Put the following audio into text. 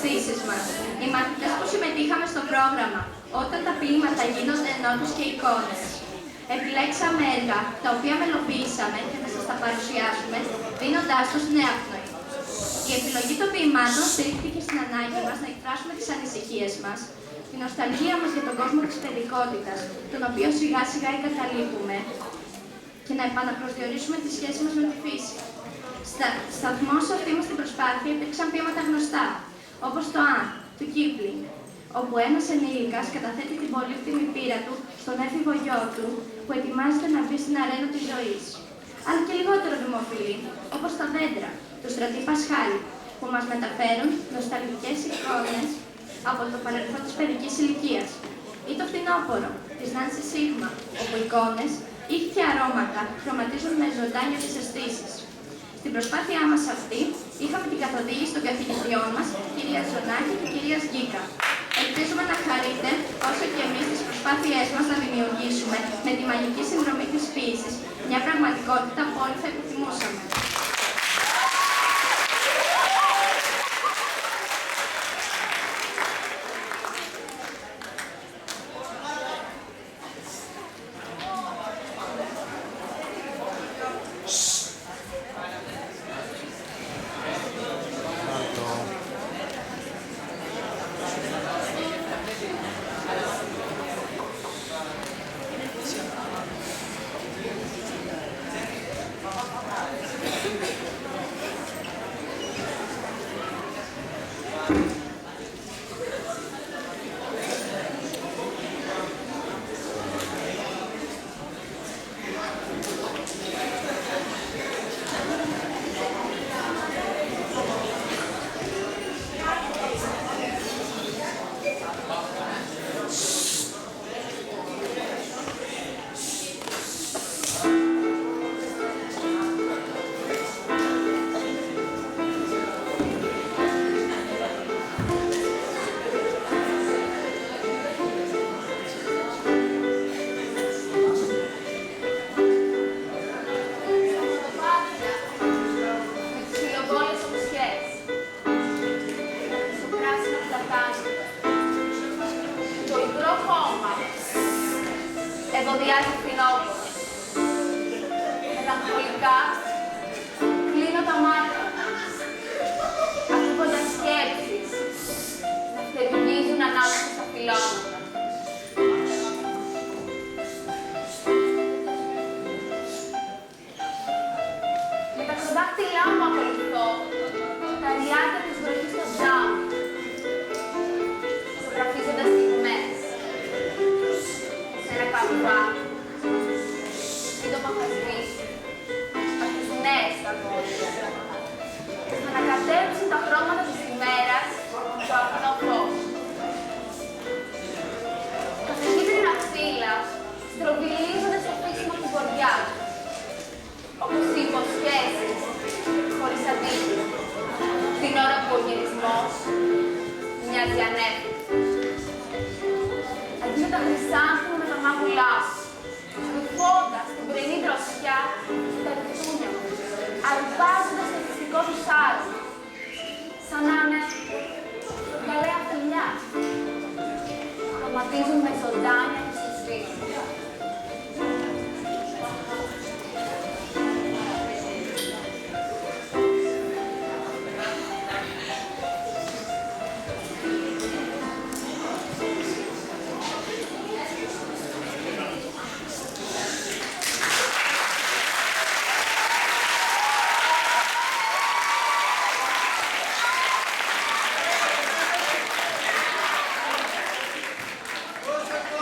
αισθήσεις μας. Οι μαθητές που συμμετείχαμε στο πρόγραμμα, όταν τα ποίηματα γίνονται νότες και εικόνες. Επιλέξαμε έργα, τα οποία μελοποιήσαμε και θα σας τα παρουσιάσουμε, δίνοντάς τους νέα πνοή. Η επιλογή των ποιημάτων στηρίχθηκε στην ανάγκη μας να εκφράσουμε τις ανησυχίες μας, την νοσταλγία μας για τον κόσμο της παιδικότητας, τον οποίο σιγά σιγά εγκαταλείπουμε, και να επαναπροσδιορίσουμε τη σχέση μας με τη φύση. Σταθμός σε αυτή μας την προσπάθεια υπήρξαν ποίηματα γνωστά, όπως το «Αν» του Κίπλινγκ, όπου ένας ενήλικας καταθέτει την πολύτιμη πείρα του στον έφηβο γιο του, που ετοιμάζεται να μπει στην αρένα της ζωής. Αλλά και λιγότερο δημοφιλή, όπως τα «Δέντρα» του Στρατή Πασχάλη, που μας μεταφέρουν νοσταλγικές εικόνες από το παρελθόν της παιδικής ηλικίας. Ή το «Φθινόπωρο» της Νάνση Σίγμα, όπου εικόνες, ήχοι και αρώματα χρωματίζουν με ζωντάνια τις αισθήσεις. Στην προσπάθειά μας αυτή, είχαμε την καθοδήγηση των καθηγητριών μας, κυρία Ζωνάκη και κυρία Γκίκα. Ελπίζουμε να χαρείτε, όσο και εμείς, τις προσπάθειές μας να δημιουργήσουμε, με τη μαγική συνδρομή της ποίησης, μια πραγματικότητα που όλοι θα επιθυμούσαμε. Ευωδιάζει φθινόπωρο. Μελαγχολικά κλείνω τα μάτια, ακούγοντας σκέψεις να φτερουγίζουν ανάμεσα στα φυλλώματα. Με τα κροδάκτυλά μου ακολουθώ τα ριάκια της βροχής στο τζάμι, ζωγραφίζοντας στιγμές σε ένα καλουβά. Σύντομα θα σβήσει, θα τους νέες αγώνες. Θα ανακατέψουν τα χρώματα της ημέρας στο αγνό φως. Τα κίτρινα φύλλα στρογγυλίζονται στο φύσιμο του βοριά, όπως οι υποσχέσεις χωρίς αντίθετο, την ώρα που ο γυρισμός μοιάζει ανέφικο. Αντί με τα χρυσάνθημα με τα μάγουλά σου, ρουφώντας την πρωινή δροσιά τα ρουφούνια μου, αρπάζοντας το φυσικό τους άρωμα, σαν να είναι γαλαία φιλιά. Χρωματίζουν με ζωντάνια